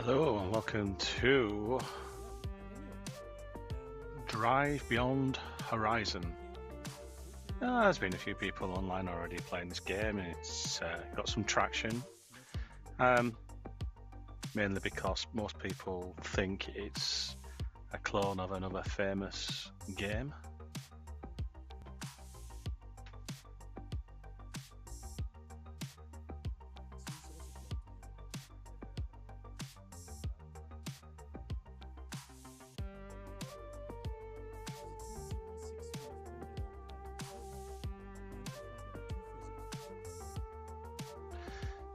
Hello and welcome to Drive Beyond Horizon. There's been a few people online already playing this game and it's got some traction. Mainly because most people think it's a clone of another famous game.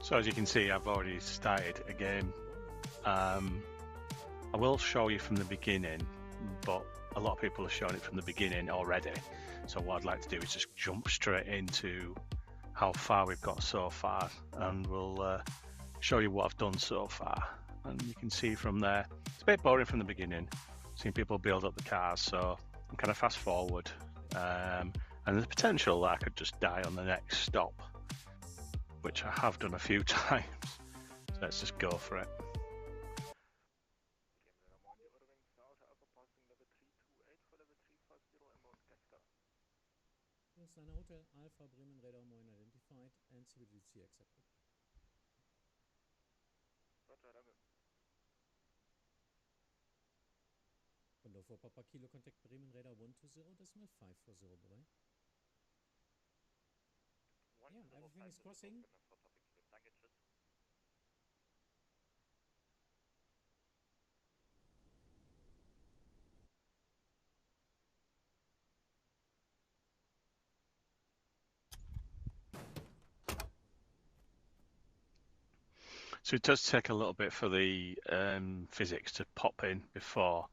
So as you can see, I've already started a game. I will show you from the beginning, but a lot of people are showing it from the beginning already. So what I'd like to do is just jump straight into how far we've got so far, and we'll show you what I've done so far. And you can see from there, it's a bit boring from the beginning, seeing people build up the cars, so I'm kind of fast forward. And there's potential that I could just die on the next stop, which I have done a few times. So let's just go for it. Sana Hotel Alpha Bremen Radar Moin identified and CBGC accepted. Window for Papa Kilo contact Bremen Radar 120.540 bye. Yeah, everything is crossing. So it does take a little bit for the physics to pop in before.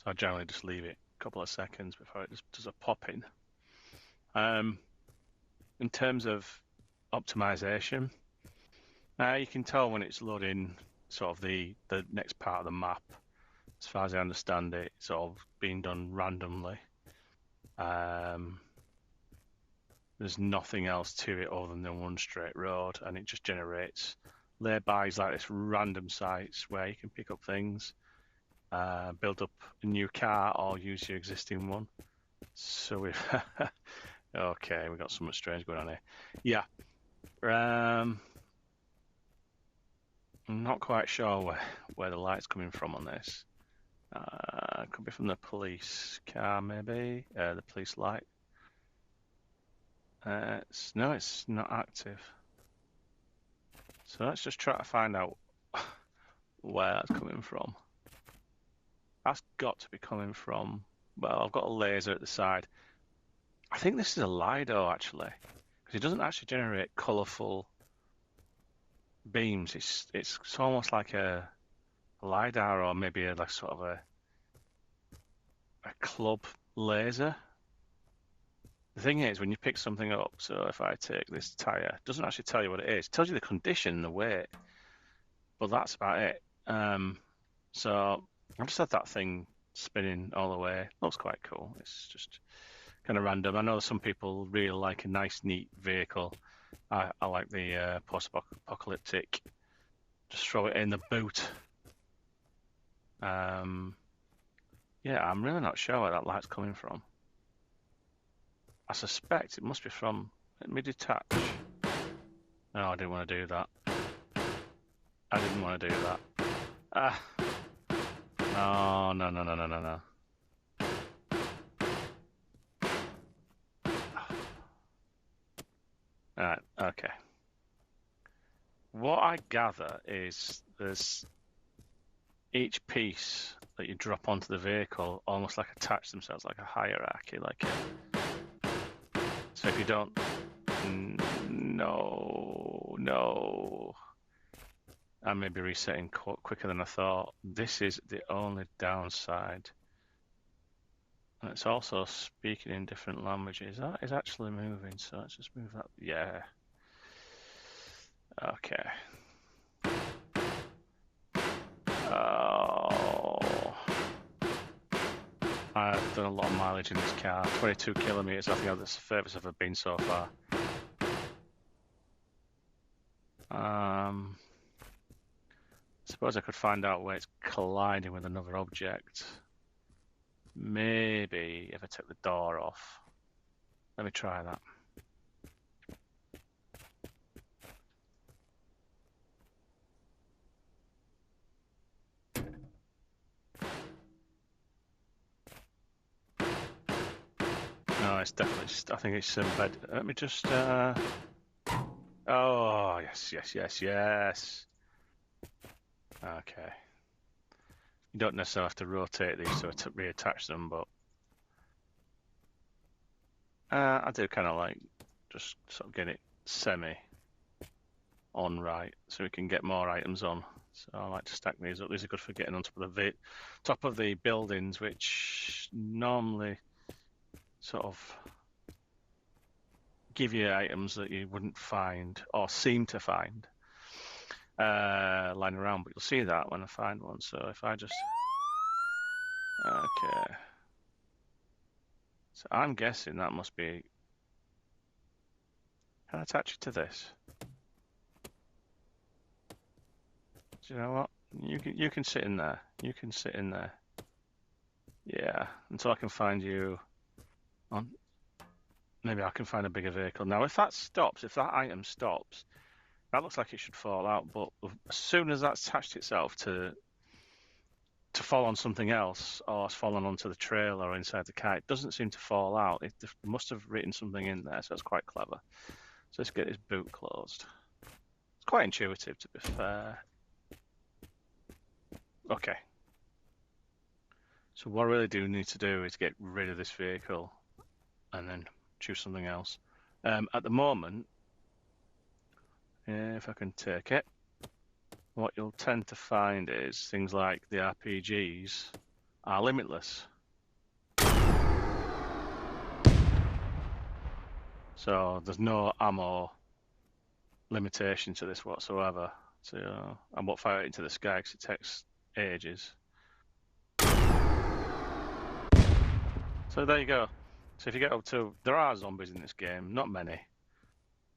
So I generally just leave it a couple of seconds before it just does a pop in. In terms of optimization, you can tell when it's loading sort of the next part of the map. As far as I understand it, it's all being done randomly. There's nothing else to it other than one straight road, and it just generates laybys like this random sites where you can pick up things, build up a new car or use your existing one. So we've okay, we've got something strange going on here. Yeah. I'm not quite sure where the light's coming from on this. Could be from the police car, maybe. The police light. No, it's not active. So let's just try to find out where that's coming from. That's got to be coming from, well, I've got a laser at the side. I think this is a LiDAR actually, because it doesn't actually generate colourful beams. It's almost like a LiDAR or maybe like sort of a club laser. The thing is, when you pick something up, so if I take this tyre, it doesn't actually tell you what it is. It tells you the condition and the weight, but that's about it. So I just had that thing spinning all the way. Looks quite cool. It's just kind of random. I know some people really like a nice, neat vehicle. I like the post-apocalyptic. Just throw it in the boot. Yeah, I'm really not sure where that light's coming from. I suspect it must be from. Let me detach. No, I didn't want to do that. I didn't want to do that. Oh, no. Alright, okay. What I gather is there's each piece that you drop onto the vehicle almost like attach themselves like a hierarchy, like so if you don't, no, I may be resetting quicker than I thought. This is the only downside, and it's also speaking in different languages. That is actually moving, so let's just move that. Yeah. Okay. Oh. I've done a lot of mileage in this car. 22 kilometers. I think that's the furthest I've ever been so far. It's suppose I could find out where it's colliding with another object. Maybe if I took the door off. Let me try that. No, it's definitely just, I think it's some bed. Let me just, oh, yes. Okay. You don't necessarily have to rotate these to reattach them, but I do kind of like just sort of get it semi on right so we can get more items on. So I like to stack these up. These are good for getting on top of the buildings, which normally sort of give you items that you wouldn't find or seem to find lying around, but you'll see that when I find one. So if I just, okay, so I'm guessing that must be, can I attach it to this? Do you know what? You can sit in there. You can sit in there. Yeah, until I can find you on. Maybe I can find a bigger vehicle. Now, if that stops, if that item stops, that looks like it should fall out. But as soon as that's attached itself to fall on something else, or it's fallen onto the trailer or inside the car, it doesn't seem to fall out. It must have written something in there, so it's quite clever. So let's get this boot closed. It's quite intuitive, to be fair. Okay. So what I really do need to do is get rid of this vehicle and then choose something else. At the moment, if I can take it, what you'll tend to find is things like the RPGs are limitless. So there's no ammo limitation to this whatsoever. So I won't fire it into the sky because it takes ages. So there you go. So if you get up to, there are zombies in this game, not many,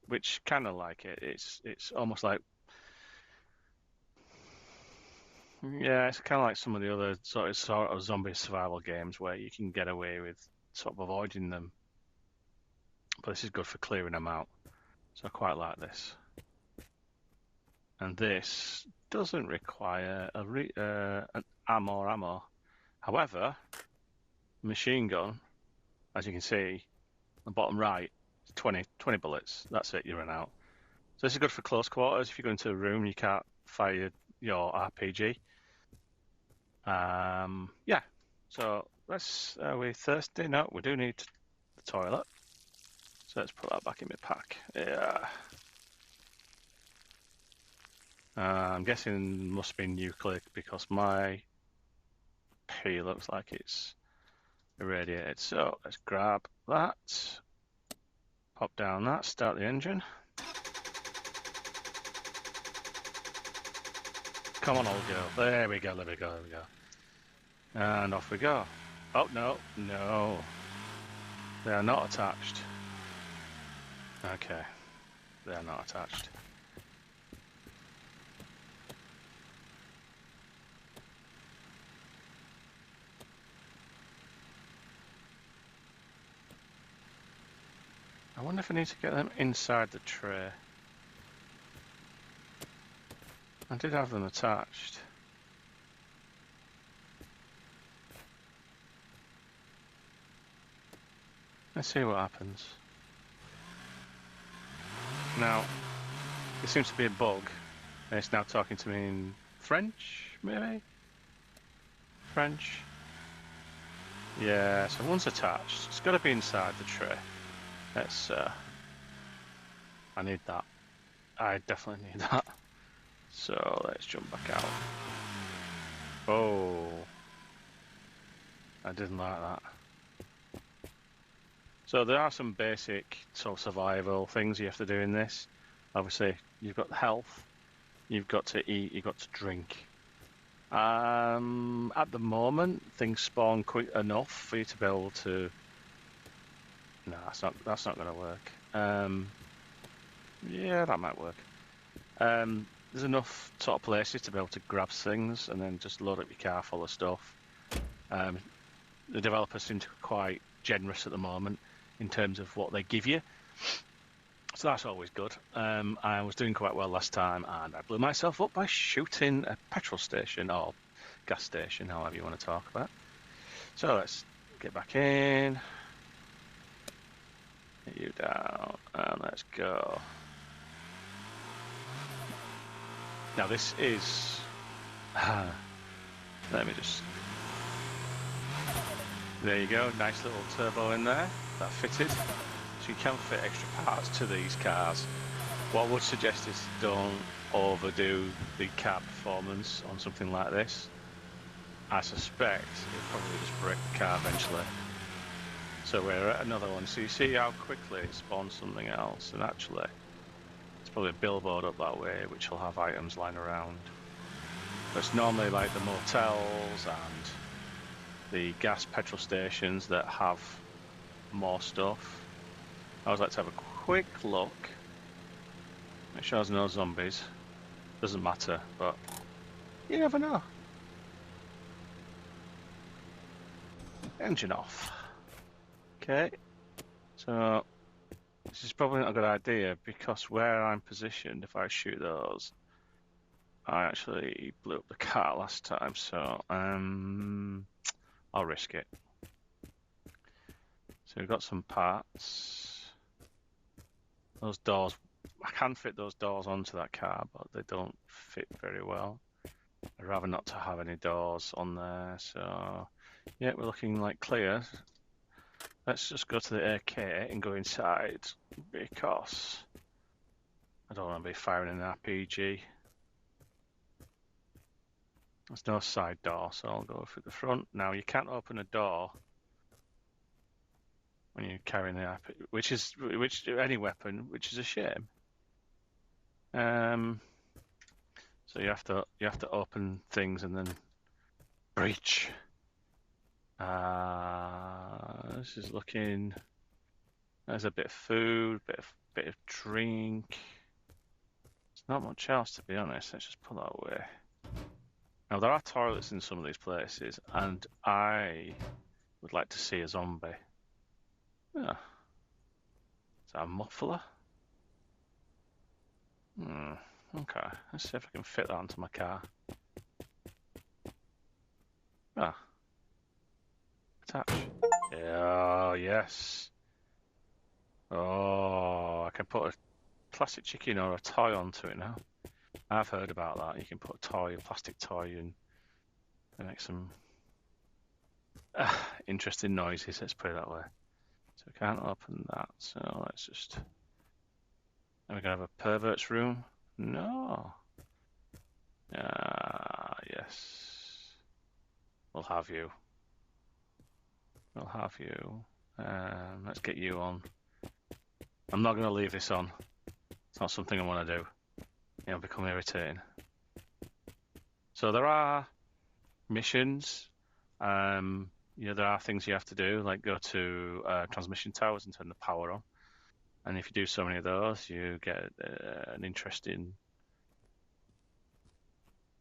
which kind of like it. It's almost like, yeah, it's kind of like some of the other sort of zombie survival games where you can get away with sort of avoiding them. But this is good for clearing them out. So I quite like this. And this doesn't require an ammo. However, machine gun, as you can see, the bottom right, 20 bullets. That's it, you run out. So this is good for close quarters. If you go into a room, you can't fire your RPG. Yeah. So let's. Are we thirsty? No, we do need the toilet. So let's put that back in my pack. Yeah. I'm guessing must be nuclear because my P looks like it's irradiated. So let's grab that. Pop down that. Start the engine. Come on, old girl. There we go. And off we go. Oh, no. They are not attached. Okay. They are not attached. I wonder if I need to get them inside the tray. I did have them attached. Let's see what happens. Now, there seems to be a bug, and it's now talking to me in French, maybe? French? Yeah, so one's attached. It's got to be inside the tray. Let's, I need that. I definitely need that. So let's jump back out. Oh, I didn't like that. So there are some basic sort of survival things you have to do in this. Obviously, you've got health, you've got to eat, you've got to drink. At the moment, things spawn quick enough for you to be able to. No, that's not going to work. Yeah, that might work. there's enough sort of places to be able to grab things and then just load up your car full of stuff. The developers seem to be quite generous at the moment in terms of what they give you. So that's always good. I was doing quite well last time, and I blew myself up by shooting a petrol station or gas station, however you want to talk about. So let's get back in. Get you down, and let's go. Now this is... let me just... There you go, nice little turbo in there, that fitted. So you can fit extra parts to these cars. What I would suggest is don't overdo the car performance on something like this. I suspect it'll probably just break the car eventually. So we're at another one. So you see how quickly it spawns something else, and actually it's probably a billboard up that way which will have items lying around. But it's normally like the motels and the gas petrol stations that have more stuff. I always like to have a quick look. Make sure there's no zombies. Doesn't matter, but you never know. Engine off. Okay, so this is probably not a good idea because where I'm positioned, if I shoot those, I actually blew up the car last time, so I'll risk it. So we've got some parts. Those doors, I can fit those doors onto that car, but they don't fit very well. I'd rather not to have any doors on there, so yeah, we're looking like clear. Let's just go to the AK and go inside because I don't want to be firing an RPG. There's no side door, so I'll go through the front. Now you can't open a door when you're carrying the RPG, which any weapon, which is a shame. So you have to open things and then breach. This is looking. There's a bit of food, bit of drink. There's not much else, to be honest. Let's just put that away. Now there are toilets in some of these places, and I would like to see a zombie. Yeah. Is that a muffler? Okay. Let's see if I can fit that onto my car. Ah. Attach. Oh, yes. Oh, I can put a plastic chicken or a toy onto it now. I've heard about that. You can put a toy, a plastic toy, and make some interesting noises, let's put it that way. So we can't open that, so let's just... Are we going to have a pervert's room? No. Yes. We'll have you. We'll have you. Let's get you on. I'm not going to leave this on. It's not something I want to do. It'll become irritating. So there are missions. There are things you have to do, like go to transmission towers and turn the power on. And if you do so many of those, you get an interesting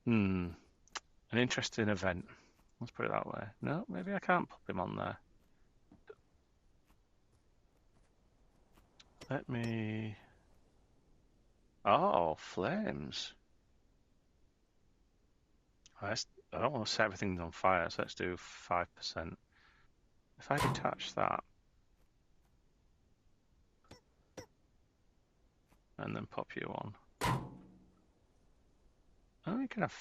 event. Let's put it that way. No, maybe I can't pop him on there. Let me... Oh, flames. I don't want to set everything on fire, so let's do 5%. If I detach that, and then pop you on. Oh, you can have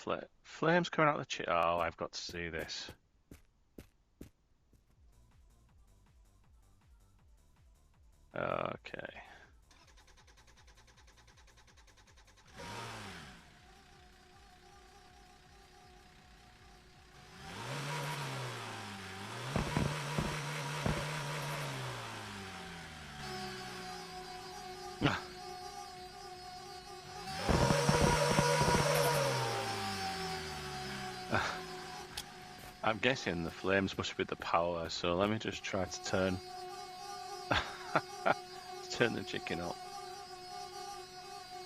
flames coming out of the chip. Oh, I've got to see this. Okay. I'm guessing the flames must be the power, so let me just try to turn turn the chicken up.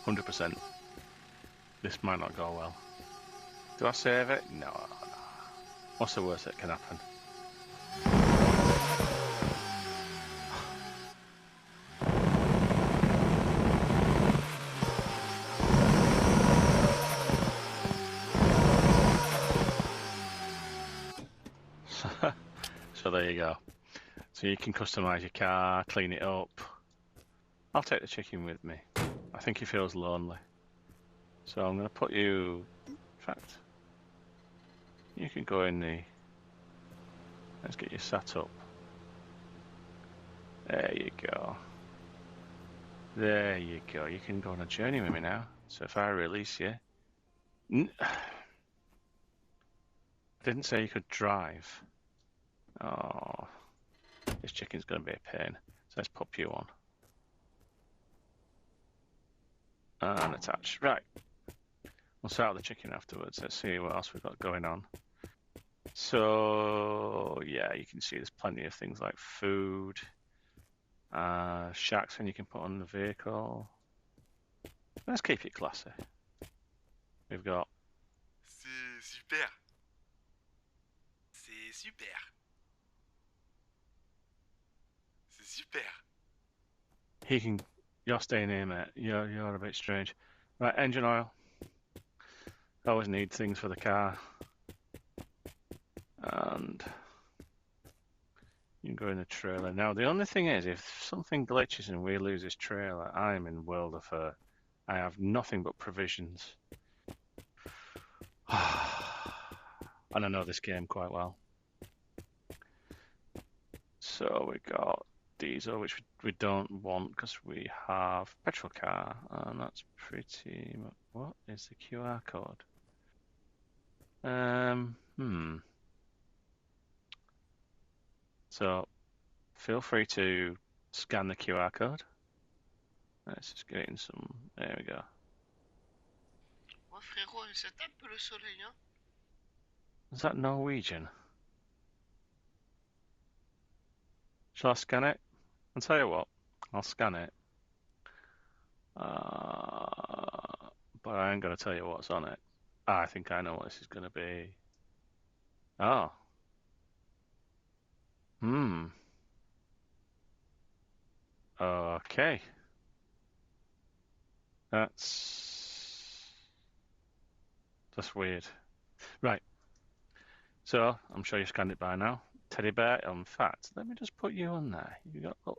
100%. This might not go well. Do I save it? No. What's the worst that can happen? So there you go. So you can customize your car, clean it up. I'll take the chicken with me. I think he feels lonely. So I'm going to put you... In fact, you can go in the... Let's get you sat up. There you go. There you go. You can go on a journey with me now. So if I release you... I didn't say you could drive. Oh, this chicken's going to be a pain. So let's pop you on. And attach. Right. We'll start with the chicken afterwards. Let's see what else we've got going on. So, yeah, you can see there's plenty of things like food. Shark fin you can put on the vehicle. Let's keep it classy. We've got... C'est super. C'est super. C'est super. He can... You're staying here, mate. You're a bit strange. Right, engine oil. Always need things for the car. And you can go in the trailer. Now, the only thing is, if something glitches and we lose this trailer, I am in world of hurt. I have nothing but provisions. And I know this game quite well. So we got diesel, which we don't want because we have petrol car, and that's pretty much... What is the QR code? So feel free to scan the QR code. Let's just get in some... There we go. Ouais, frérot, ça tape le soleil, hein? Is that Norwegian? Shall I scan it? I'll tell you what, I'll scan it. But I ain't going to tell you what's on it. I think I know what this is going to be. Oh. Okay. That's weird. Right. So, I'm sure you scanned it by now. Teddy bear, in fact, let me just put you on there. You've got a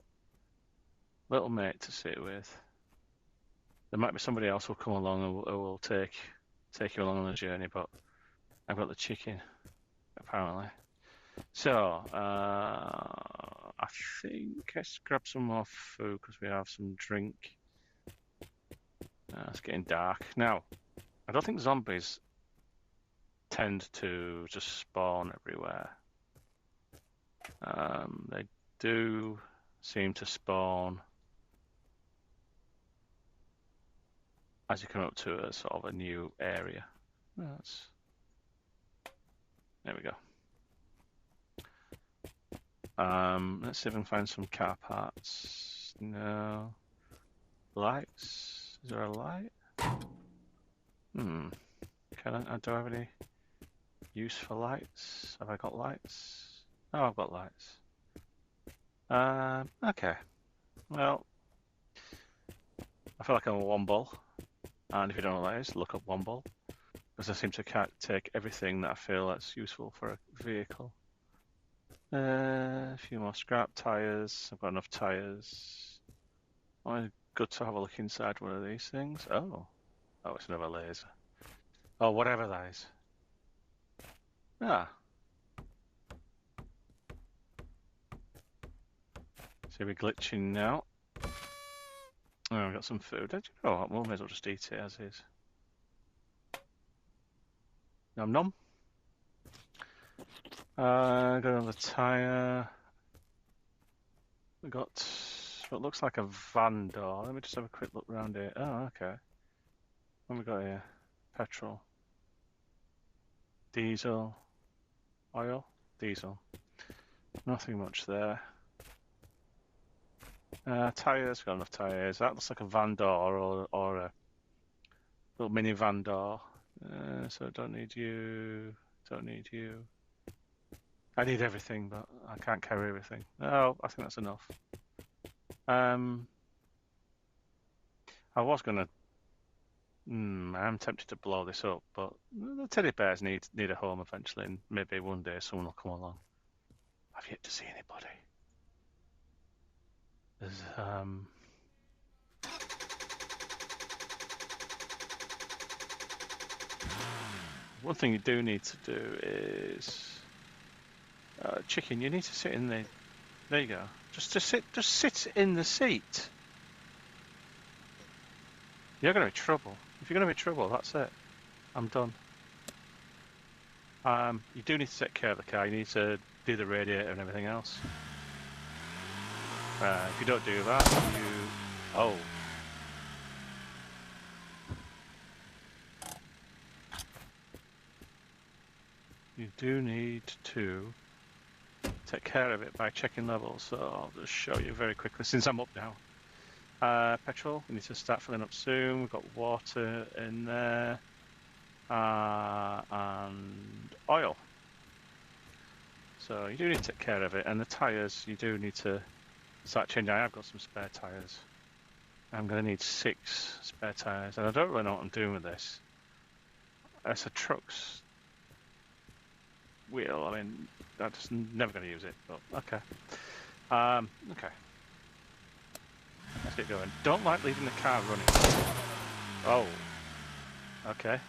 little mate to sit with. There might be somebody else who'll come along who will take you along on the journey, but I've got the chicken, apparently. So, I think let's grab some more food because we have some drink. It's getting dark. Now, I don't think zombies tend to just spawn everywhere. They do seem to spawn as you come up to a sort of a new area. There we go. Let's see if I can find some car parts. No. Lights? Is there a light? Do I have any use for lights? Have I got lights? Oh, I've got lights. Okay. Well, I feel like I'm a Womble. And if you don't know what that is, look up Womble. Because I seem to take everything that I feel that's useful for a vehicle. A few more scrap tyres. I've got enough tyres. Oh, good to have a look inside one of these things. Oh, it's another laser. Oh, whatever that is. Ah. So we're glitching now. Oh, we've got some food. Did you know what? We may as well just eat it as is. Nom nom. Got another tyre. We got what looks like a van door. Let me just have a quick look around here. Oh, okay. What have we got here? Petrol. Diesel. Oil. Diesel. Nothing much there. Tyres. Got enough tyres. That looks like a van door or little minivan door. So don't need you. Don't need you. I need everything, but I can't carry everything. Oh, I think that's enough. I was gonna. I'm tempted to blow this up, but the teddy bears need a home eventually, and maybe one day someone will come along. I've yet to see anybody. There's one thing you do need to do is chicken. You need to sit in the. There you go. Just sit in the seat. You're gonna be trouble. If you're gonna be trouble, that's it. I'm done. You do need to take care of the car. You need to do the radiator and everything else. If you don't do that, oh. You do need to take care of it by checking levels. So I'll just show you very quickly since I'm up now. Petrol, we need to start filling up soon. We've got water in there. And oil. So you do need to take care of it. And the tyres, you do need to start changing. I have got some spare tyres. I'm going to need 6 spare tyres. And I don't really know what I'm doing with this. It's a truck's wheel. I mean, I'm just never going to use it, but okay. Okay. Let's get going. Don't like leaving the car running. Oh. Okay.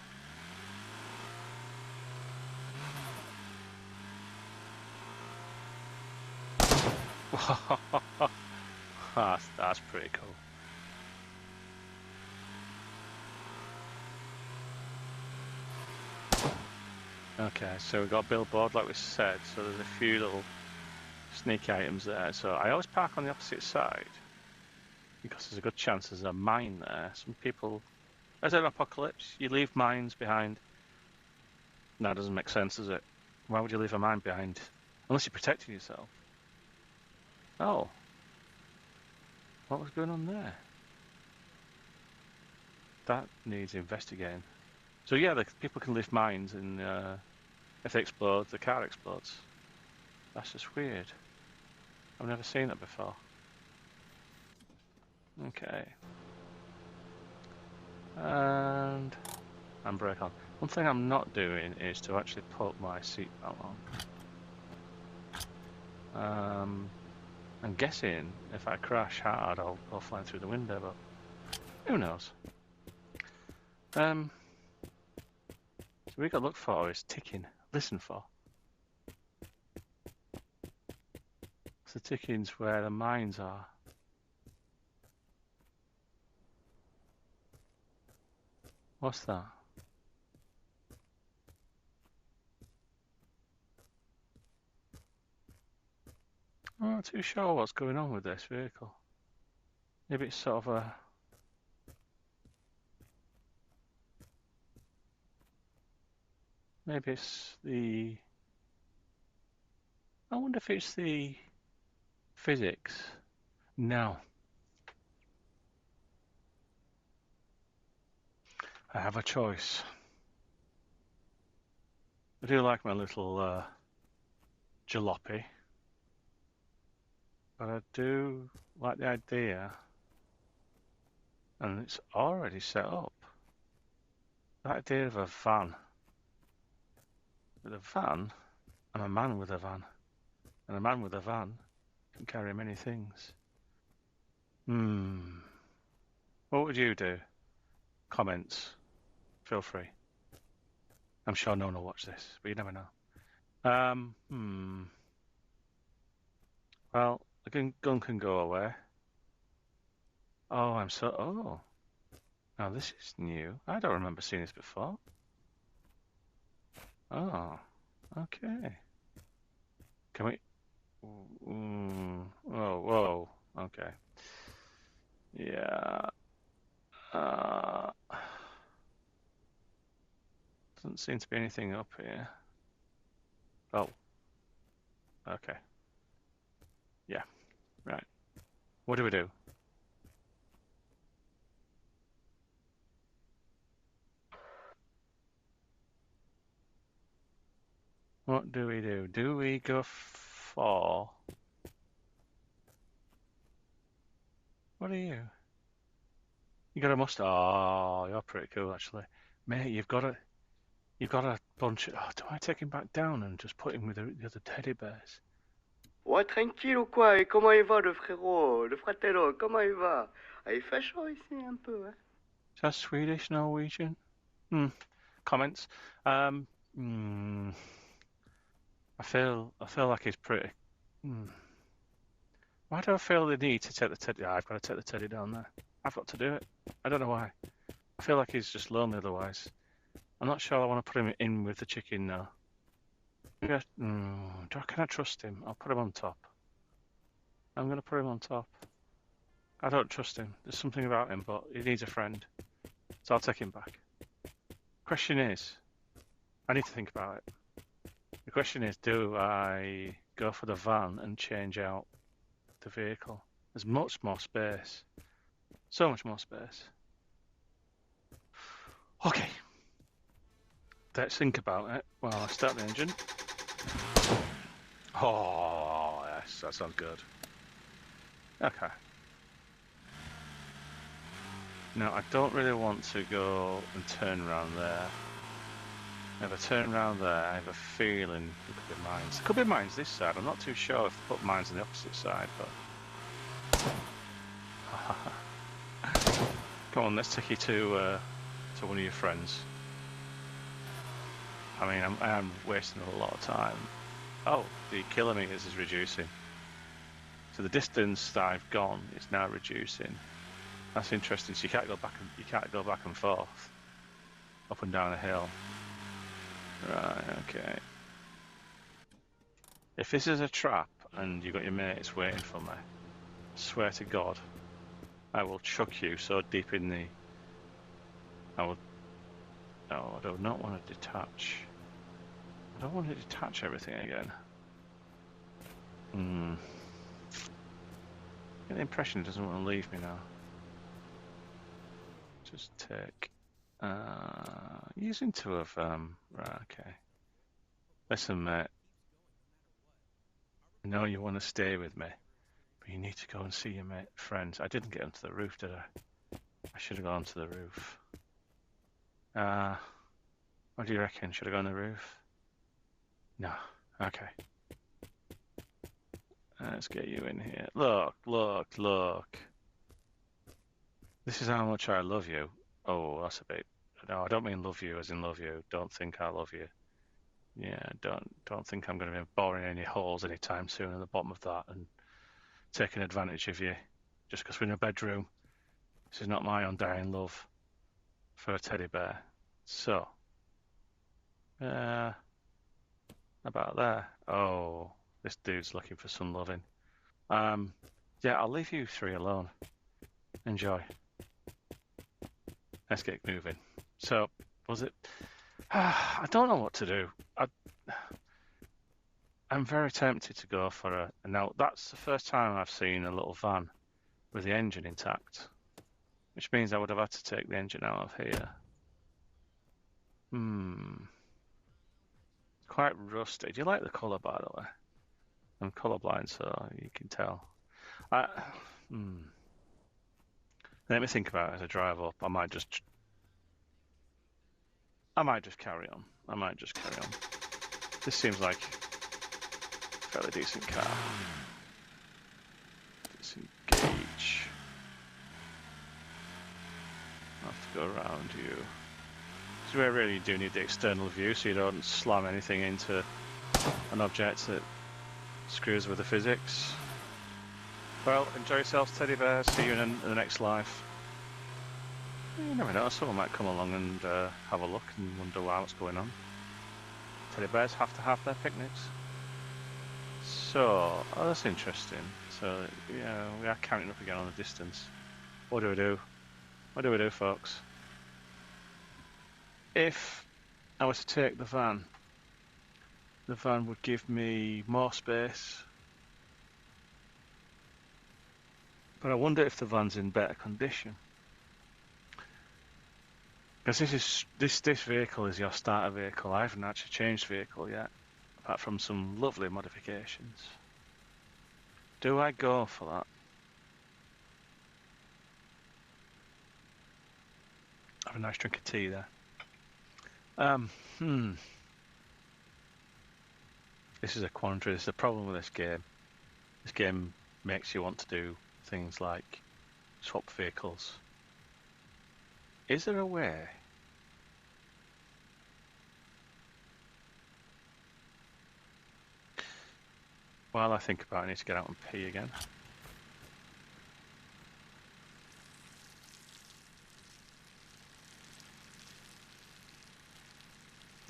That's pretty cool. Okay, so we've got a billboard like we said, so there's a few little sneaky items there. So I always park on the opposite side because there's a good chance there's a mine there. Some people, as an apocalypse, you leave mines behind. No, it doesn't make sense, does it? Why would you leave a mine behind? Unless you're protecting yourself. Oh. What was going on there? That needs investigating. So yeah, people can leave mines, and if they explode, the car explodes. That's just weird. I've never seen that before. Okay. And handbrake on. One thing I'm not doing is to actually put my seatbelt on. I'm guessing if I crash hard, I'll go flying through the window, but who knows? So we got to look for is ticking. Listen for. So ticking's where the mines are. What's that? I'm not too sure what's going on with this vehicle. Maybe it's sort of a... Maybe it's the... I wonder if it's the physics. No. I have a choice. I do like my little jalopy. But I do like the idea, and it's already set up. The idea of a van. With a van, I'm a man with a van. And a man with a van can carry many things. What would you do? Comments. Feel free. I'm sure no one will watch this, but you never know. Well, the gun can go away. Oh, oh. Now this is new. I don't remember seeing this before. Oh, okay. Can we... whoa, okay. Yeah. Doesn't seem to be anything up here. Oh. Okay. Yeah. Right. What do we do? What do we do? Do we go for... What are you? You got a mustache. Oh, you're pretty cool, actually. Mate, you've got a bunch of... Oh, do I take him back down and just put him with the other teddy bears? Ouais, tranquille ou quoi? Et comment il va le frérot? Le fratello, comment il va? Ah, il fait chaud ici un peu, hein? Is that Swedish, Norwegian? Comments. I feel like he's pretty... Why do I feel the need to take the teddy? I've got to take the teddy down there. I've got to do it. I don't know why. I feel like he's just lonely otherwise. I'm not sure I want to put him in with the chicken now. Can I trust him? I'll put him on top. I'm going to put him on top. I don't trust him. There's something about him, but he needs a friend. So I'll take him back. Question is, I need to think about it. The question is, do I go for the van and change out the vehicle? There's much more space. So much more space. Okay. Let's think about it while I start the engine. Oh, yes, that sounds good. Okay. Now, I don't really want to go and turn around there. If I turn around there, I have a feeling there could be mines. There could be mines this side. I'm not too sure if they put mines on the opposite side, but... Come on, let's take you to one of your friends. I mean, I am wasting a lot of time. Oh, the kilometres is reducing. So the distance that I've gone is now reducing. That's interesting. So you can't go back and forth, up and down a hill. Right. Okay. If this is a trap and you've got your mates waiting for me, I swear to God, I will chuck you so deep in the... No, I do not want to detach. I don't want to detach everything again. I get the impression it doesn't want to leave me now. Just take... using two of them. Right, okay. Listen, mate. I know you want to stay with me, but you need to go and see your friends. I didn't get onto the roof, did I? I should have gone to the roof. What do you reckon? Should I go on the roof? No. Okay. Let's get you in here. Look, look, look. This is how much I love you. Oh, that's a bit... No, I don't mean love you as in love you. Don't think I love you. Yeah, don't think I'm going to be boring any holes anytime soon at the bottom of that and taking advantage of you just because we're in a bedroom. This is not my undying love for a teddy bear. So, about there. Oh, this dude's looking for some loving. Yeah, I'll leave you three alone. Enjoy. Let's get moving. So, was it... I don't know what to do. I'm very tempted to go for a... Now, that's the first time I've seen a little van with the engine intact, which means I would have had to take the engine out of here. Quite rusty. Do you like the colour, by the way? I'm colourblind, so you can tell. Let me think about it as I drive up. I might just carry on. This seems like a fairly decent car. Disengage. I'll have to go around you. This is where really you do need the external view so you don't slam anything into an object that screws with the physics. Well, enjoy yourselves, teddy bears. See you in the next life. You never know, someone might come along and have a look and wonder what's going on. Teddy bears have to have their picnics. So, oh, that's interesting. So, yeah, we are counting up again on the distance. What do we do? What do we do, folks? If I was to take the van would give me more space. But I wonder if the van's in better condition. Because this vehicle is your starter vehicle. I haven't actually changed vehicle yet. apart from some lovely modifications. Do I go for that? Have a nice drink of tea there. This is a quandary. This is the problem with this game. This game makes you want to do things like swap vehicles. Is there a way? While I think about it, I need to get out and pee again.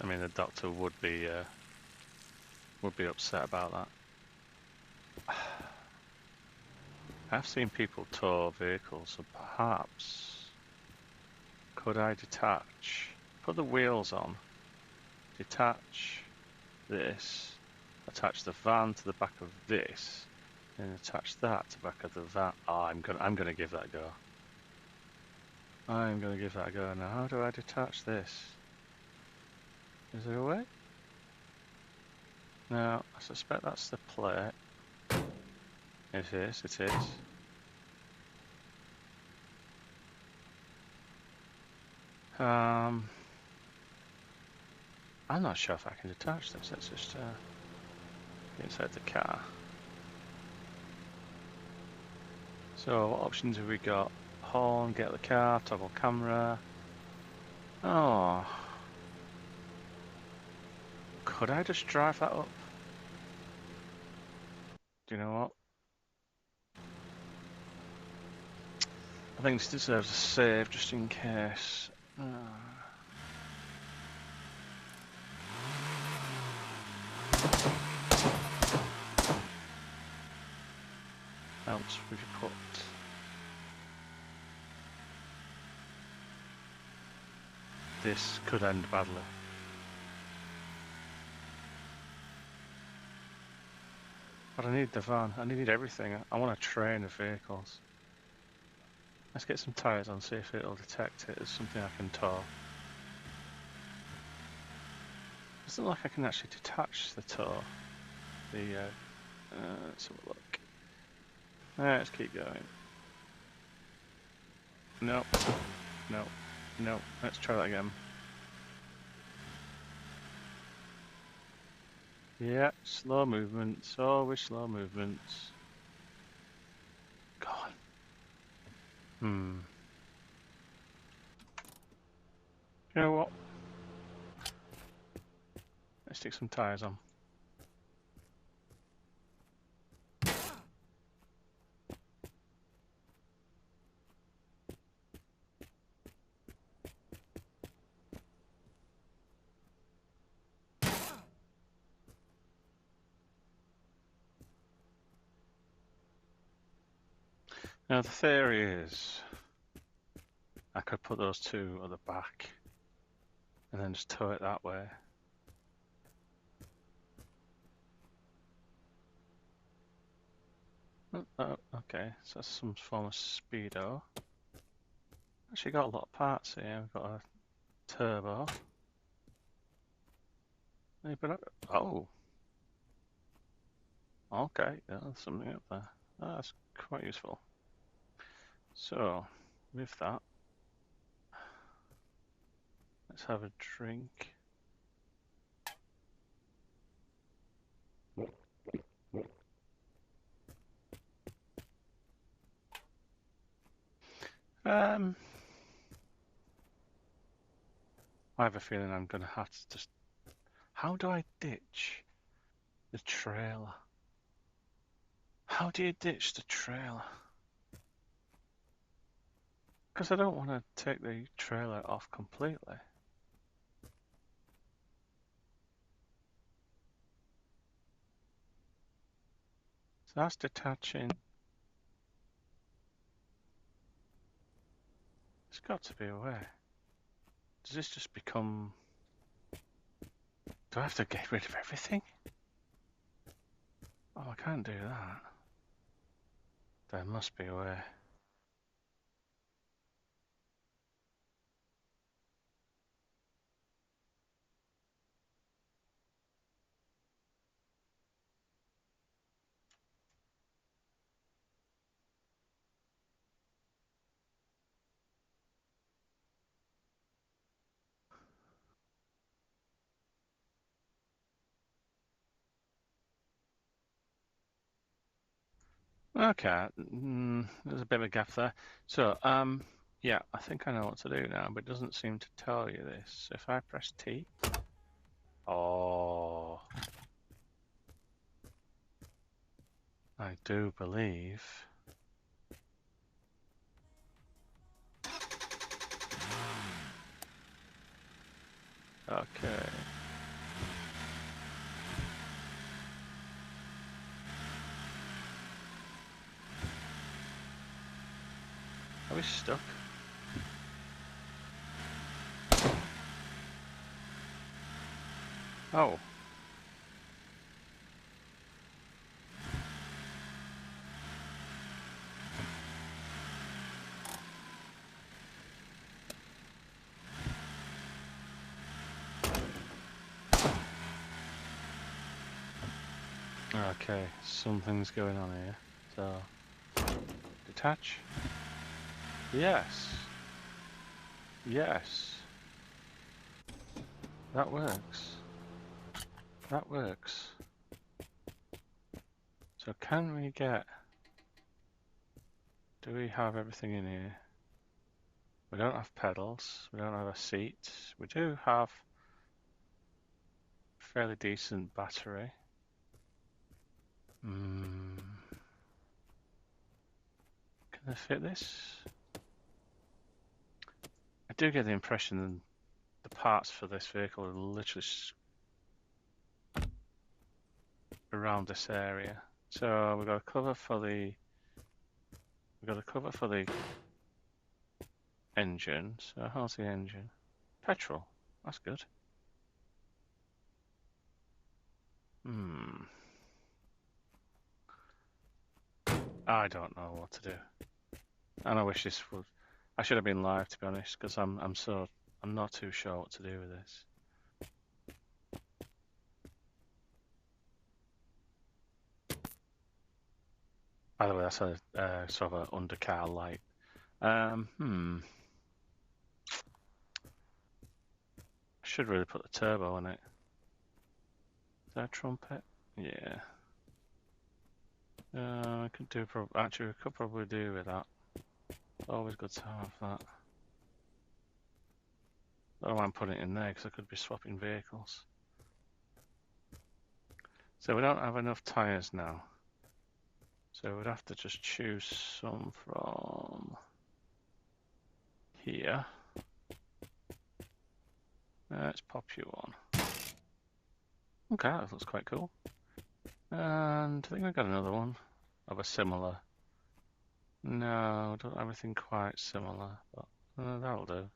I mean, the doctor would be upset about that. I've seen people tow vehicles, so perhaps could I detach, put the wheels on, detach this, attach the van to the back of this, and attach that to the back of the van. Oh, I'm gonna give that a go. I'm gonna give that a go. Now, how do I detach this? Is there a way? No, I suspect that's the plate. It is, it is. I'm not sure if I can detach this. Let's just get inside the car. So what options have we got? Horn, get the car, toggle camera. Oh. Could I just drive that up? Do you know what? I think this deserves a save just in case. Else would you put? This could end badly. But I need the van. I need everything. I want a train of vehicles. Let's get some tyres on, see if it'll detect it as something I can tow. It doesn't look like I can actually detach the tow. Let's have a look. Let's keep going. Nope. Nope. Nope. Let's try that again. Yeah, slow movements. Always slow movements. Go on. You know what? Let's stick some tyres on. Now the theory is I could put those two at the back and then just tow it that way. Oh, okay, so that's some form of speedo. Actually got a lot of parts here. We've got a turbo. Oh, okay, yeah, there's something up there. Oh, that's quite useful. So, with that, let's have a drink. I have a feeling I'm gonna have to just... How do I ditch the trailer? How do you ditch the trailer? Because I don't want to take the trailer off completely. So that's detaching. There's got to be a way. Does this just become... Do I have to get rid of everything? Oh, I can't do that. There must be a way. Okay, there's a bit of a gap there. So, yeah, I think I know what to do now, but it doesn't seem to tell you this. If I press T, oh, I do believe. Okay. Are we stuck? Oh. Okay, something's going on here. So, detach. Yes. Yes. That works. That works. So can we get... Do we have everything in here? We don't have pedals. We don't have a seat. We do have a fairly decent battery. Can I fit this? I do get the impression that the parts for this vehicle are literally around this area. So we've got a cover for the engine. So how's the engine? Petrol. That's good. I don't know what to do. And I wish this would. I should have been live, to be honest, because I'm not too sure what to do with this. By the way, that's a sort of an undercar light. I should really put the turbo in it. Is that a trumpet? Yeah. I could do. Actually, we could probably do with that. Always good to have that. I don't mind putting it in there because I could be swapping vehicles. So we don't have enough tyres now. So we'd have to just choose some from here. Let's pop you on. Okay, that looks quite cool. And I think we've got another one of a similar. No, don't have anything quite similar, but that'll do.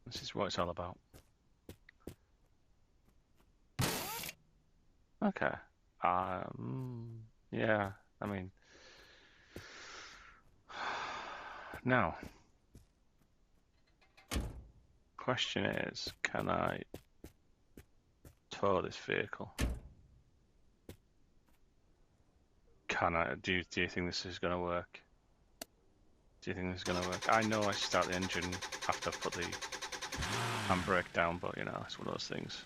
This is what it's all about. Okay. Yeah, I mean, now, question is, can I tow this vehicle? Can I? Do you think this is going to work? Do you think this is going to work? I know I start the engine after I've put the handbrake down, but you know, it's one of those things.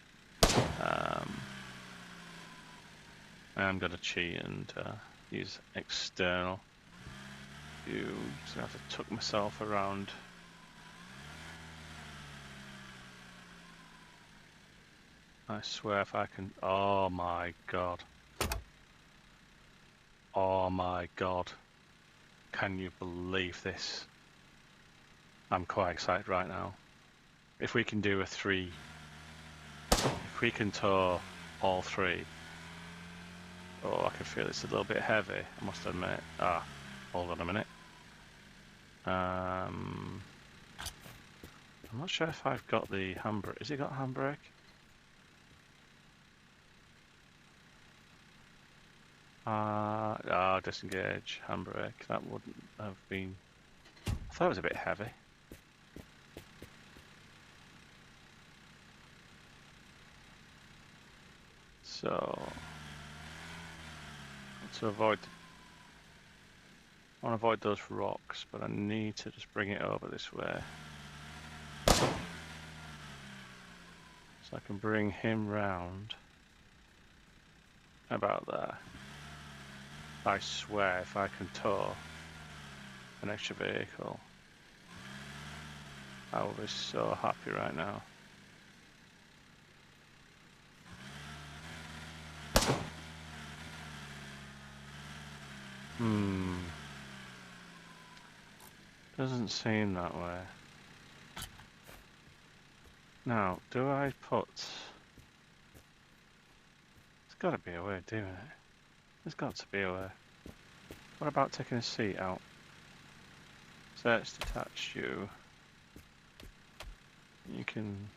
I'm going to cheat and use external. Just have to tuck myself around. I swear if I can. Oh my god. Oh my god. Can you believe this? I'm quite excited right now. If we can do a 3, if we can tow all 3. Oh, I can feel it's a little bit heavy, I must admit. Hold on a minute. I'm not sure if I've got the handbrake. Has it got handbrake? Disengage, handbrake. That wouldn't have been... I thought it was a bit heavy. So... to avoid... I want to avoid those rocks, but I need to just bring it over this way. So I can bring him round about there. I swear, if I can tow an extra vehicle, I will be so happy right now. Doesn't seem that way. Now, do I put... There's got to be a way of doing it. There's got to be a way. What about taking a seat out? So let's detach you. You can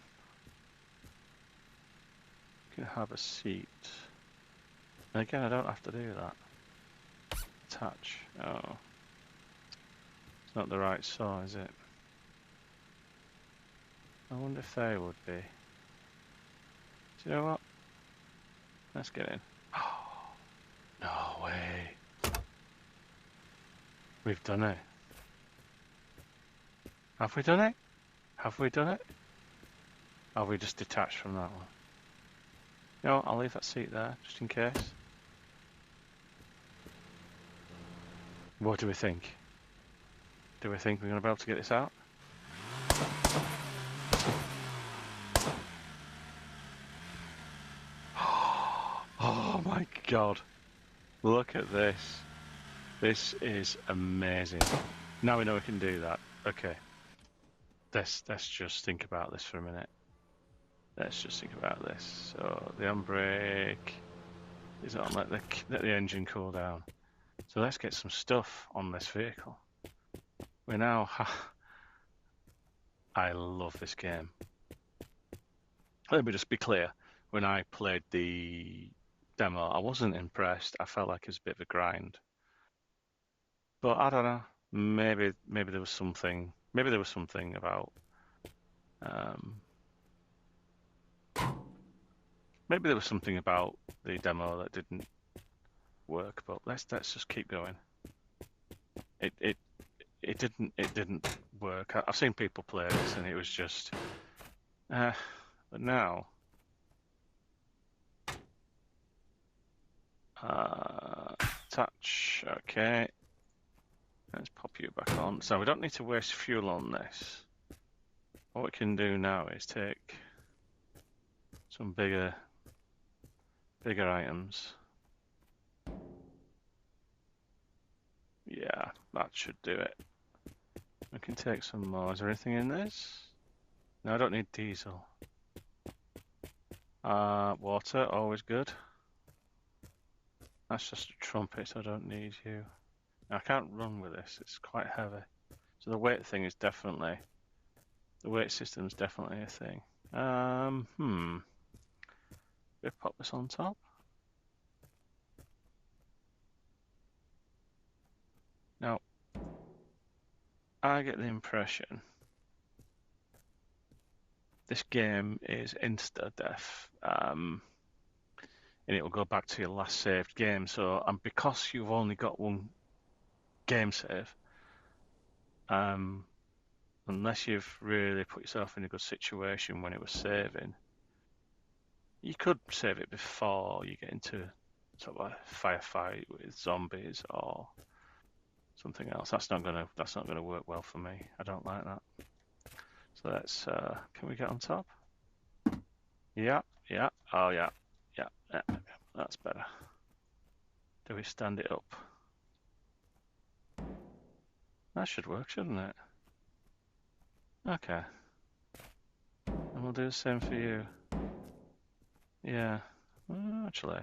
have a seat. And again, I don't have to do that. Attach. Oh. It's not the right saw, is it? I wonder if they would be. Do you know what? Let's get in. Oh, no way. We've done it. Have we done it? Have we done it? Or have we just detached from that one? No, I'll leave that seat there, just in case. What do we think? Do we think we're going to be able to get this out? Oh my god. Look at this. This is amazing. Now we know we can do that. Okay. Let's just think about this for a minute. Let's just think about this. So the handbrake is on. Let the engine cool down. So let's get some stuff on this vehicle. We now I love this game. Let me just be clear. When I played the demo, I wasn't impressed. I felt like it was a bit of a grind. But I don't know. Maybe there was something. Maybe there was something about. Maybe there was something about the demo that didn't work. But let's just keep going. It didn't work. I've seen people play this and it was just. But now. Touch. Okay. Let's pop you back on. So we don't need to waste fuel on this. What we can do now is take some bigger items. Yeah, that should do it. We can take some more. Is there anything in this? No, I don't need diesel. Water, always good. That's just a trumpet, so I don't need you. Now, I can't run with this, it's quite heavy. So the weight thing is definitely, the weight system is definitely a thing. We pop this on top. Now, I get the impression this game is insta-death, and it will go back to your last saved game. So, and because you've only got one game save, unless you've really put yourself in a good situation when it was saving, you could save it before you get into sort of a firefight with zombies or something else. That's not gonna work well for me. I don't like that. So let's can we get on top? Yeah. Oh yeah. That's better. Do we stand it up? That should work, shouldn't it? Okay. And we'll do the same for you. Yeah. Actually.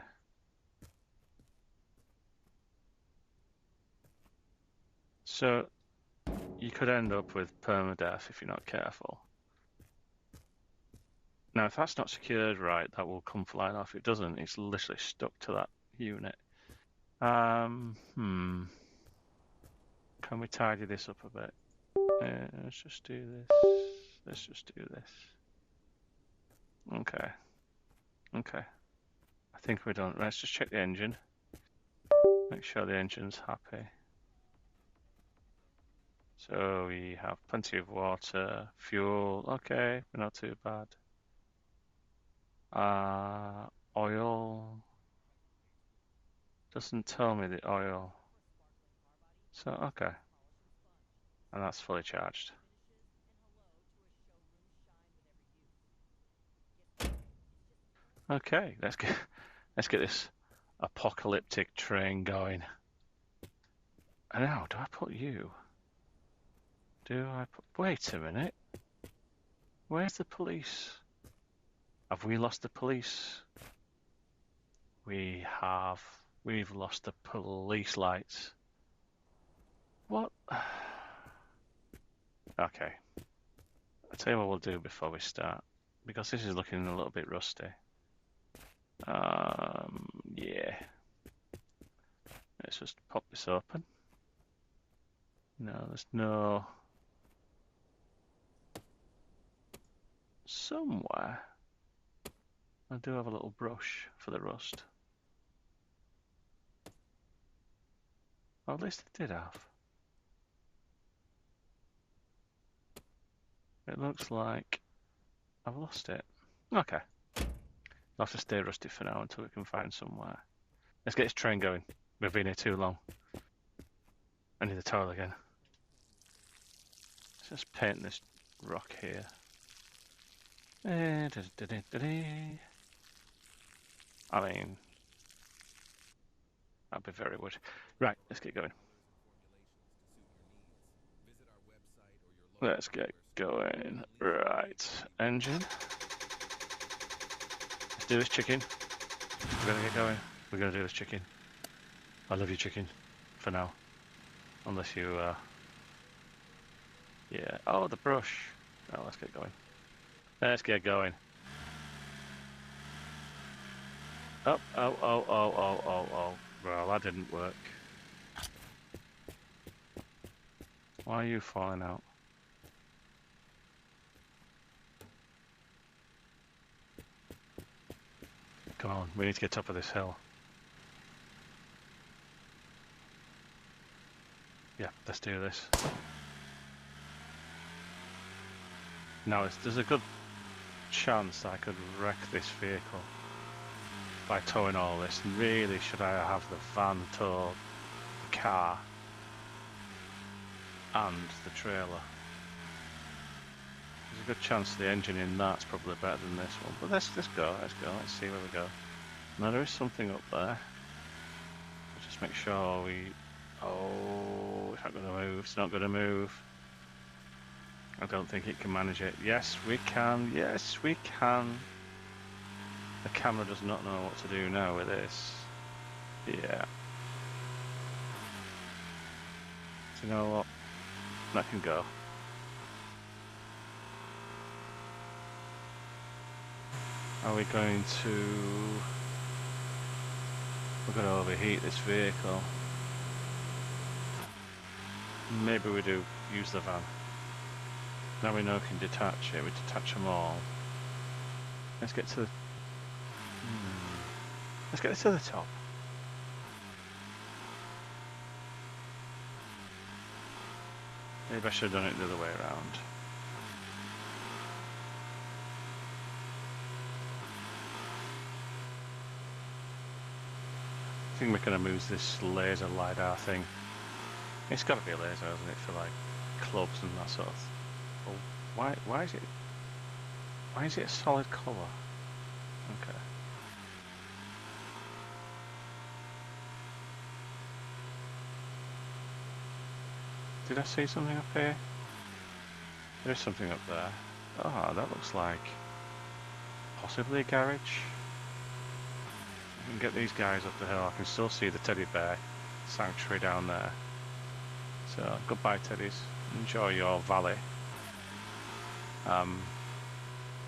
So you could end up with permadeath if you're not careful. Now, if that's not secured right, that will come flying off. If it doesn't, it's literally stuck to that unit. Can we tidy this up a bit? Let's just do this. Okay. I think we're done. Let's just check the engine. Make sure the engine's happy. So we have plenty of water, fuel. Okay, we're not too bad. Oil. Doesn't tell me the oil. So, okay. And that's fully charged. Okay, let's get this apocalyptic train going. And now, do I put you? Do I put... Wait a minute. Where's the police? Have we lost the police? We have. We've lost the police lights. What? Okay. I'll tell you what we'll do before we start. Because this is looking a little bit rusty. Yeah. Let's just pop this open. No, there's no... Somewhere I do have a little brush for the rust. Or at least I did have. It looks like I've lost it. Okay. I'll have to stay rusty for now until we can find somewhere. Let's get this train going. We've been here too long. I need the towel again. Let's just paint this rock here. I mean, that'd be very wood. Right, let's get going. Let's get going. Right, engine. Let's do this, chicken. We're gonna get going. We're gonna do this, chicken. I love you, chicken. For now. Unless you, yeah. Oh, the brush. Oh, let's get going. Let's get going. Oh. Well, that didn't work. Why are you falling out? Come on, we need to get top of this hill. Yeah, let's do this. Now, there's a good chance I could wreck this vehicle by towing all this. And really, should I have the van tow the car and the trailer? There's a good chance the engine in that's probably better than this one. But let's go, let's see where we go. Now there is something up there. Just make sure we... Oh, it's not going to move, it's not going to move. I don't think it can manage it. Yes, we can, yes, we can. The camera does not know what to do now with this. Yeah. So you know what? That can go. Are we going to... We're going to overheat this vehicle. Maybe we do use the van. Now we know we can detach it, we detach them all. Let's get to the... Let's get to the top. Maybe I should have done it the other way around. I think we're going to move this laser LiDAR thing. It's got to be a laser, hasn't it, for like clubs and that sort of... Oh, why is it a solid colour? Okay. Did I see something up here? There is something up there. Ah, that looks like possibly a garage. I can get these guys up the hill. I can still see the teddy bear sanctuary down there. So goodbye, teddies. Enjoy your valley.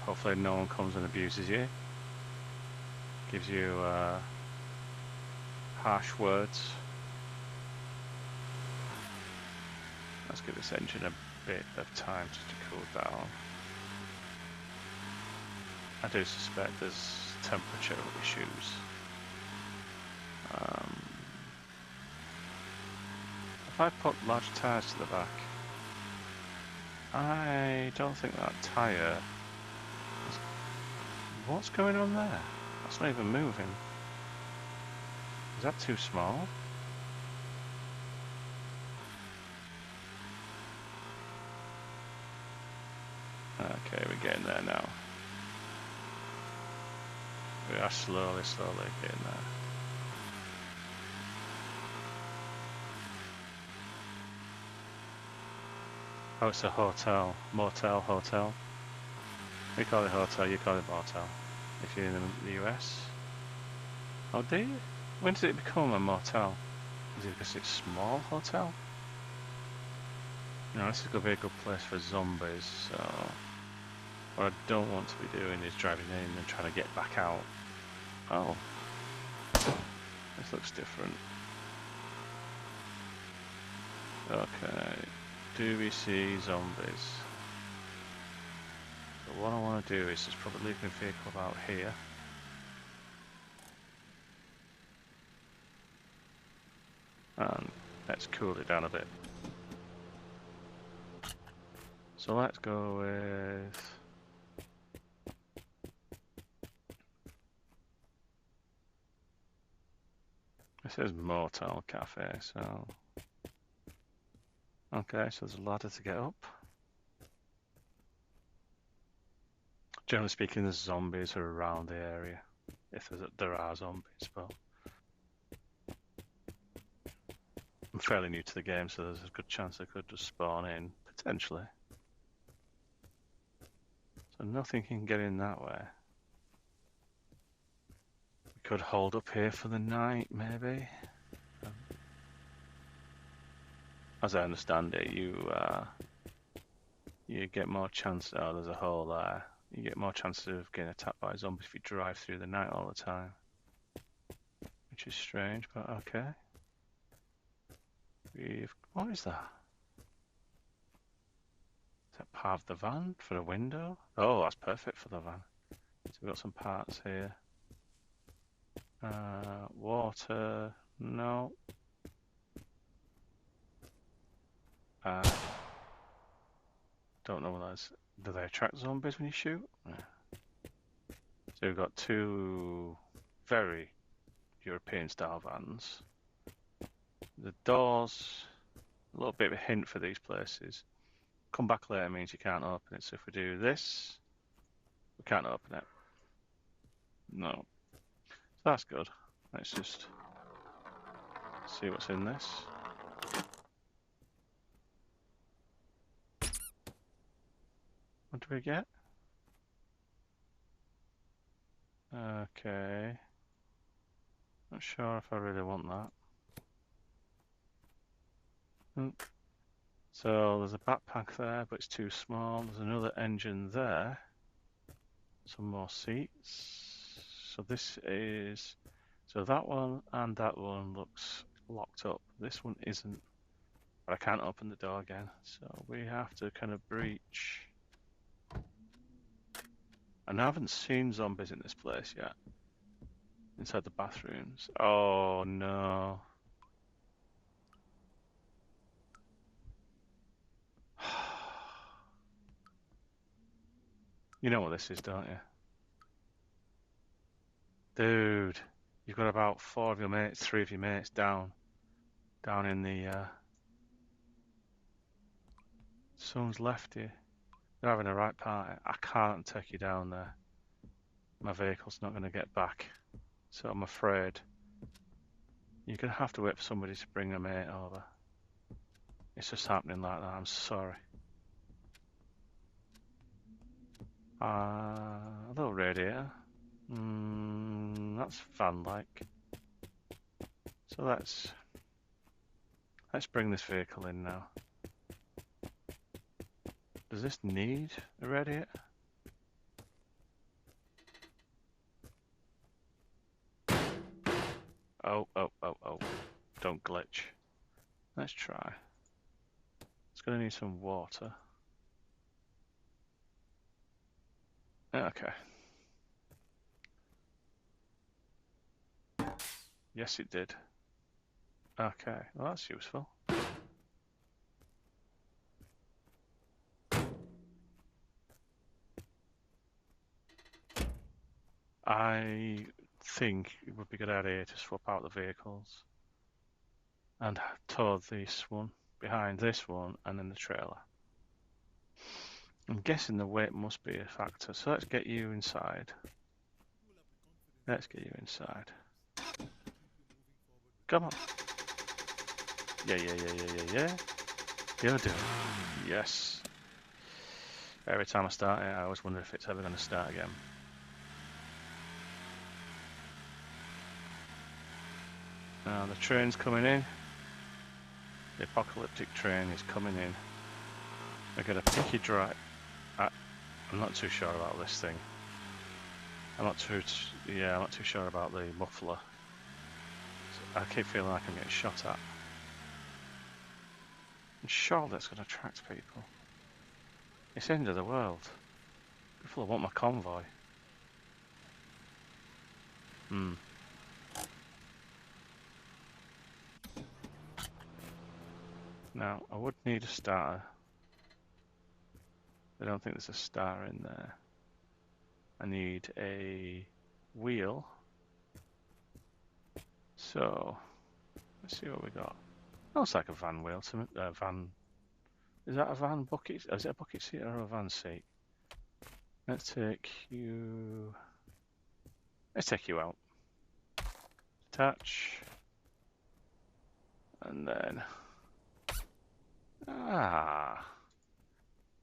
Hopefully no one comes and abuses you. Gives you harsh words. Let's give this engine a bit of time just to cool down. I do suspect there's temperature issues. If I put large tyres to the back, I don't think that tyre... What's going on there? That's not even moving. Is that too small? Okay, we're getting there now. We are slowly getting there. Oh, it's a hotel. Motel, hotel. We call it hotel, you call it motel. If you're in the US. Oh, do you? When did it become a motel? Is it because it's a small hotel? No, this is going to be a good place for zombies, so... What I don't want to be doing is driving in and trying to get back out. Oh. This looks different. Okay. Do we see zombies? So what I want to do is just probably leave my vehicle about here. And let's cool it down a bit. So let's go with... It says Motel Cafe, so... Okay, so there's a ladder to get up. Generally speaking, there's zombies around the area. If there are zombies, but... I'm fairly new to the game, so there's a good chance they could just spawn in, potentially. So nothing can get in that way. We could hold up here for the night, maybe. As I understand it, you get more chance. Oh, there's a hole there. You get more chance of getting attacked by zombies if you drive through the night all the time, which is strange, but okay. What is that? Is that part of the van for a window? Oh, that's perfect for the van. So we've got some parts here. Water, no. Don't know what that's. Do they attract zombies when you shoot? Yeah. So we've got two very European style vans. The doors, a little bit of a hint for these places. Come back later means you can't open it. So if we do this, we can't open it. No. So that's good. Let's just see what's in this. What do we get? Okay. Not sure if I really want that. So there's a backpack there, but it's too small. There's another engine there. Some more seats. So this is... So that one and that one looks locked up. This one isn't. But I can't open the door again. So we have to kind of breach. And I haven't seen zombies in this place yet. Inside the bathrooms. Oh no. You know what this is, don't you? Dude, you've got about 4 of your mates, 3 of your mates down in the... Someone's left you. They're having a right party. I can't take you down there. My vehicle's not going to get back. So I'm afraid you're going to have to wait for somebody to bring a mate over. It's just happening like that, I'm sorry. A little radiator. That's fan-like. So let's bring this vehicle in now. Does this need a radiator? Oh. Don't glitch. Let's try. It's going to need some water. Okay. Yes, it did. Okay, well that's useful. I think it would be a good idea to swap out the vehicles and tow this one behind this one and then the trailer. I'm guessing the weight must be a factor, so let's get you inside. Let's get you inside. Come on. Yeah. You're doing it. Yes. Every time I start it, I always wonder if it's ever going to start again. Now the train's coming in. The apocalyptic train is coming in. I got a picky drive. I'm not too sure about this thing. I'm not too sure about the muffler. I keep feeling like I'm getting shot at. And surely that's going to attract people. It's the end of the world. People want my convoy. Now, I would need a starter. I don't think there's a starter in there. I need a wheel. So, let's see what we got. Looks like a van wheel to me. Van. Is that a van bucket? Is it a bucket seat or a van seat? Let's take you out. Attach. And then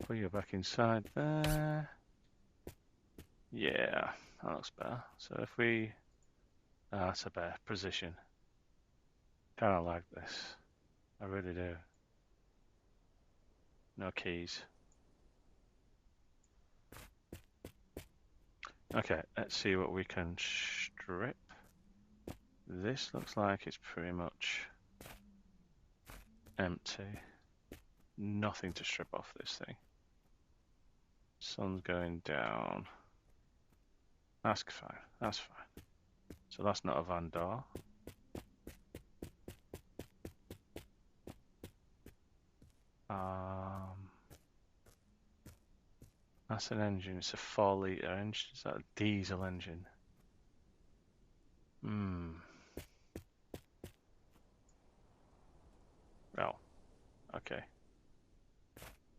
put you back inside there. Yeah, that looks better. So if we that's a better position. Kinda like this. I really do. No keys. Okay, let's see what we can strip. This looks like it's pretty much empty. Nothing to strip off this thing. Sun's going down. That's fine. That's fine. So that's not a van door. That's an engine. It's a 4-litre engine. Is that a diesel engine? Oh, okay.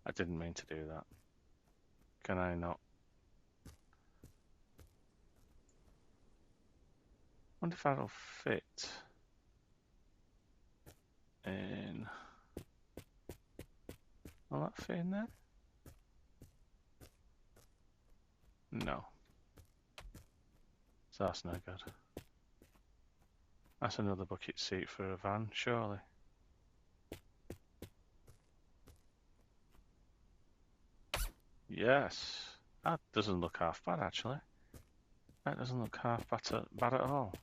I didn't mean to do that. Can I not? Wonder if that'll fit in. Will that fit in there? No. So that's no good. That's another bucket seat for a van, surely. Yes. That doesn't look half bad, actually. That doesn't look half bad at all.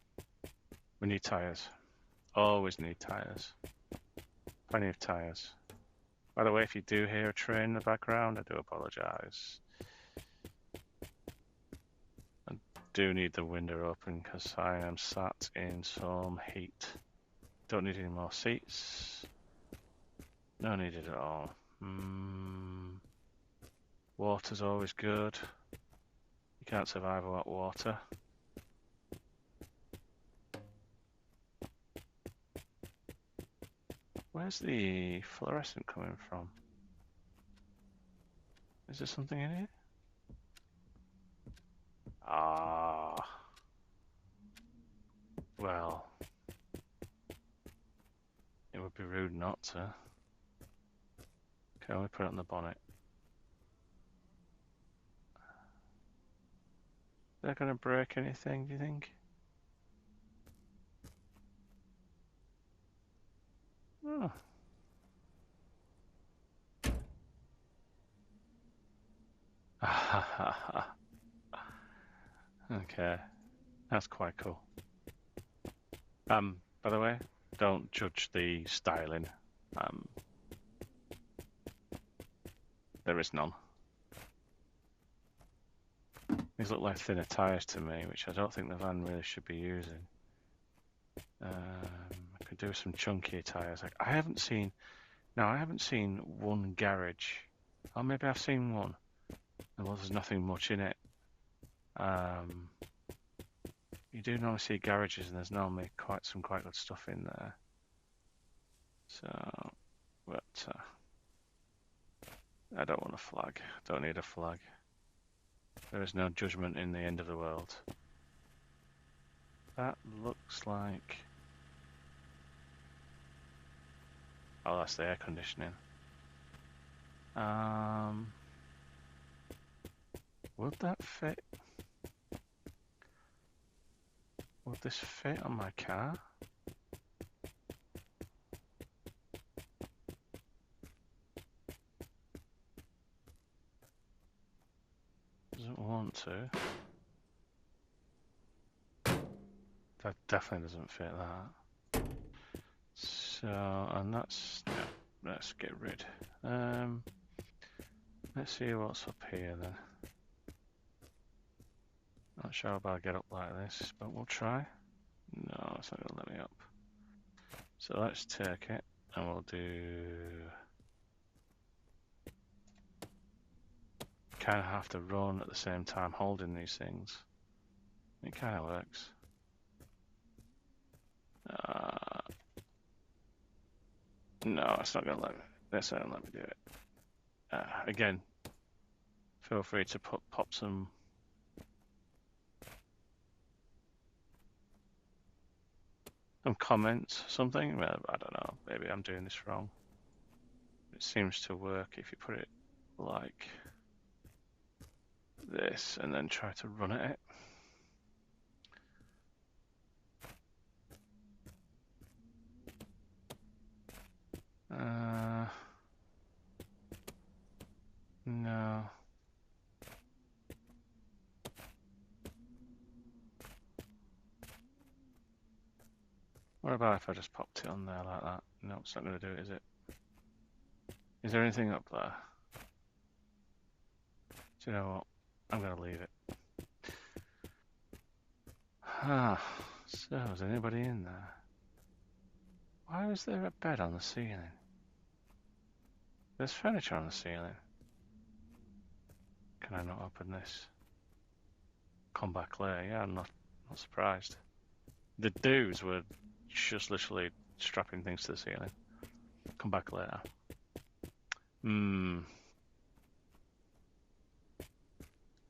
We need tyres. Always need tyres. Plenty of tyres. By the way, if you do hear a train in the background, I do apologise. I do need the window open because I am sat in some heat. Don't need any more seats. No needed at all. Water's always good. You can't survive without water. Where's the fluorescent coming from? Is there something in here? Well, it would be rude not to. Can we put it on the bonnet? They're going to break anything, do you think? Oh. Okay, that's quite cool. By the way, don't judge the styling. There is none. These look like thinner tyres to me, which I don't think the van really should be using. I could do some chunkier tyres. Like I haven't seen one garage. Oh, maybe I've seen one. Well, there's nothing much in it. you do normally see garages, and there's normally quite good stuff in there. So, but I don't want a flag. Don't need a flag. There is no judgment in the end of the world. That looks like... Oh, that's the air conditioning. Would that fit? Would this fit on my car? Doesn't want to. That definitely doesn't fit that. So, and that's... No, let's get rid. Let's see what's up here then. Not sure if I'll get up like this, but we'll try. No, it's not going to let me up. So let's take it, and we'll do... Kind of have to run at the same time holding these things. It kind of works. No, it's not going to let me. That's not going to let me do it. Again, feel free to pop some comments, something. Well, I don't know. Maybe I'm doing this wrong. It seems to work if you put it like this and then try to run at it. No. What about if I just popped it on there like that? No, it's not going to do it, is it? Is there anything up there? Do you know what? I'm going to leave it. So is anybody in there? Why is there a bed on the ceiling? There's furniture on the ceiling. Can I not open this? Come back later. Yeah, I'm not surprised. The dudes were just literally strapping things to the ceiling. Come back later.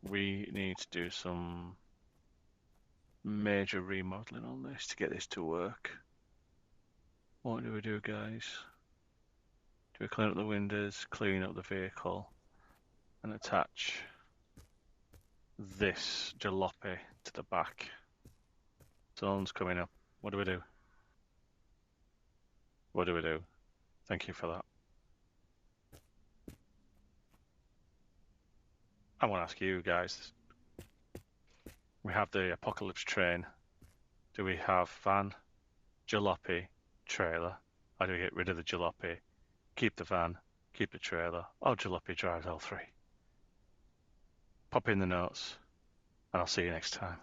We need to do some major remodeling on this to get this to work. What do we do, guys? Do we clean up the windows, clean up the vehicle, and attach this jalopy to the back? Sun's coming up. What do we do? What do we do? Thank you for that. I want to ask you guys. We have the apocalypse train. Do we have van, jalopy, trailer? Or do we get rid of the jalopy, keep the van, keep the trailer, or jalopy drives all three? Pop in the notes, and I'll see you next time.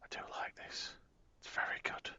I do like this. It's very good.